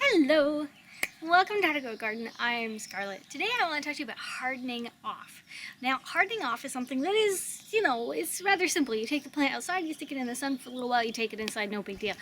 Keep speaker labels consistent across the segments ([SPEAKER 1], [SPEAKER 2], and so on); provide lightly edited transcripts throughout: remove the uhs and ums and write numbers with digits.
[SPEAKER 1] Hello! Welcome to How to Grow a Garden. I'm Scarlett. Today I want to talk to you about hardening off. Now, hardening off is something that is, it's rather simple. You take the plant outside, you stick it in the sun for a little while, you take it inside, no big deal.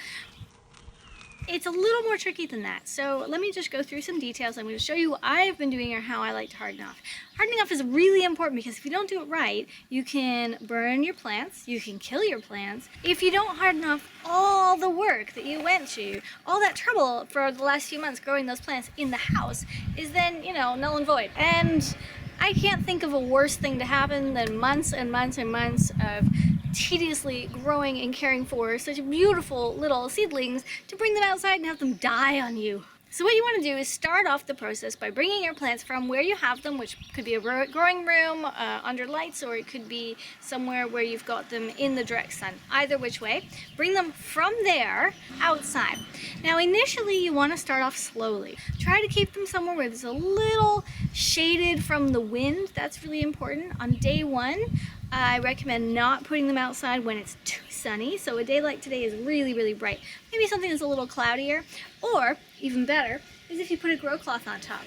[SPEAKER 1] It's a little more tricky than that, so let me just go through some details. I'm going to show you what I've been doing or how I like to harden off. Hardening off is really important because if you don't do it right, you can burn your plants, you can kill your plants. If you don't harden off all the work that you went to, all that trouble for the last few months growing those plants in the house is then, null and void. And I can't think of a worse thing to happen than months and months and months of tediously growing and caring for such beautiful little seedlings to bring them outside and have them die on you. So what you want to do is start off the process by bringing your plants from where you have them, which could be a growing room under lights, or it could be somewhere where you've got them in the direct sun. Either which way, bring them from there outside. Now initially you want to start off slowly. Try to keep them somewhere where there's a little shaded from the wind. That's really important. On day one, I recommend not putting them outside when it's too sunny. So a day like today is really, really bright. Maybe something that's a little cloudier, or even better is if you put a grow cloth on top.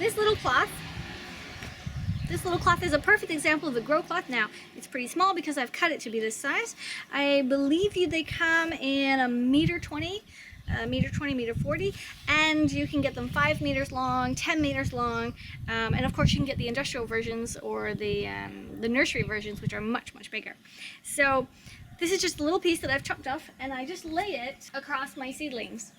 [SPEAKER 1] This little cloth is a perfect example of the grow cloth. Now, it's pretty small because I've cut it to be this size. I believe they come in a meter 20, meter 40, and you can get them 5 meters long, 10 meters long, and of course you can get the industrial versions or the nursery versions, which are much, much bigger. So this is just a little piece that I've chopped off, and I just lay it across my seedlings.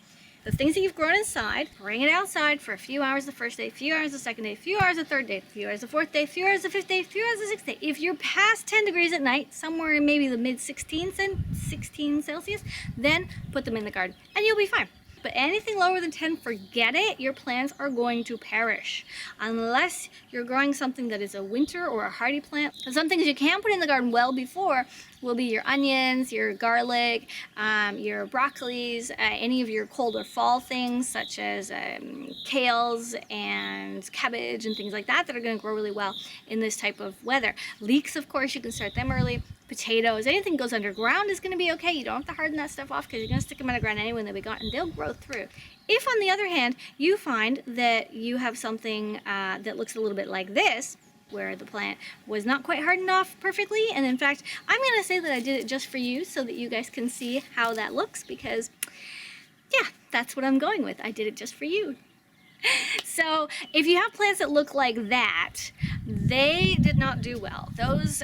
[SPEAKER 1] The things that you've grown inside, bring it outside for a few hours the first day, a few hours the second day, a few hours the third day, a few hours the fourth day, a few hours the fifth day, a few hours the sixth day. If you're past 10 degrees at night, somewhere in maybe the mid-16s, 16 Celsius, then put them in the garden and you'll be fine. But anything lower than 10, forget it. Your plants are going to perish unless you're growing something that is a winter or a hardy plant. And some things you can put in the garden well before will be your onions, your garlic, your broccolis, any of your cold or fall things such as kales and cabbage and things like that that are going to grow really well in this type of weather. Leeks, of course, you can start them early. Potatoes, anything goes underground is going to be okay. You don't have to harden that stuff off because you're going to stick them underground anyway and they'll be gone, and they'll grow through. If, on the other hand, you find that you have something that looks a little bit like this, where the plant was not quite hardened off perfectly, and in fact, I'm going to say that I did it just for you so that you guys can see how that looks, because, yeah, that's what I'm going with. I did it just for you. So if you have plants that look like that, they did not do well. Those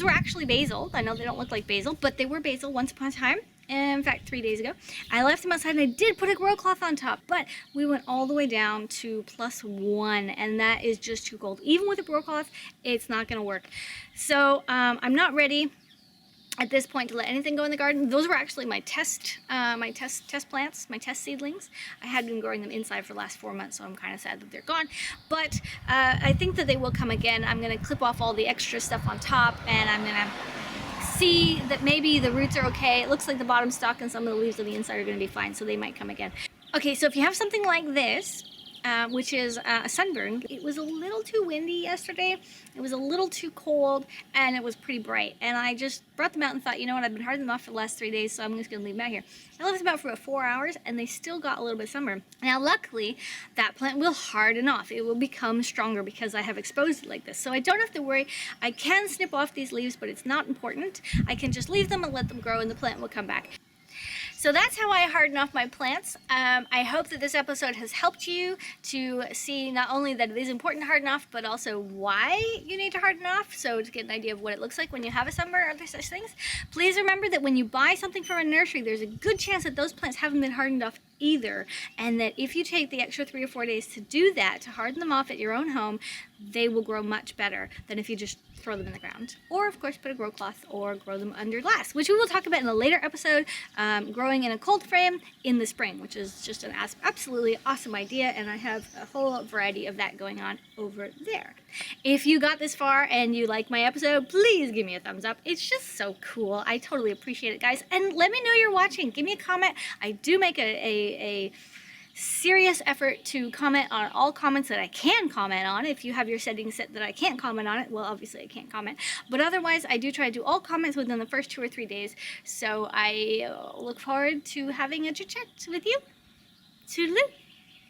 [SPEAKER 1] were actually basil. I know they don't look like basil, but they were basil once upon a time. In fact, 3 days ago. I left them outside and I did put a grow cloth on top, but we went all the way down to +1, and that is just too cold. Even with a grow cloth, it's not going to work. So I'm not ready at this point to let anything go in the garden. Those were actually my test plants, my test seedlings. I had been growing them inside for the last 4 months, so I'm kind of sad that they're gone. But I think that they will come again. I'm going to clip off all the extra stuff on top, and I'm going to see that maybe the roots are okay. It looks like the bottom stalk and some of the leaves on the inside are going to be fine, so they might come again. Okay, so if you have something like this, which is a sunburn. It was a little too windy yesterday. It was a little too cold, and it was pretty bright. And I just brought them out and thought, you know what, I've been hardening them off for the last 3 days, so I'm just going to leave them out here. I left them out for about 4 hours, and they still got a little bit of sunburn. Now, luckily, that plant will harden off. It will become stronger because I have exposed it like this. So I don't have to worry. I can snip off these leaves, but it's not important. I can just leave them and let them grow, and the plant will come back. So that's how I harden off my plants. I hope that this episode has helped you to see not only that it is important to harden off, but also why you need to harden off, so to get an idea of what it looks like when you have a sunburn or other such things. Please remember that when you buy something from a nursery, there's a good chance that those plants haven't been hardened off either, and that if you take the extra 3 or 4 days to do that, to harden them off at your own home, they will grow much better than if you just throw them in the ground. Or, of course, put a grow cloth or grow them under glass, which we will talk about in a later episode, growing in a cold frame in the spring, which is just an absolutely awesome idea, and I have a whole variety of that going on over there. If you got this far and you like my episode, please give me a thumbs up. It's just so cool. I totally appreciate it, guys. And let me know you're watching. Give me a comment. I do make a serious effort to comment on all comments that I can comment on. If you have your settings set that I can't comment on it, well, obviously I can't comment. But otherwise, I do try to do all comments within the first 2 or 3 days. So I look forward to having a chit chat with you. Toodaloo.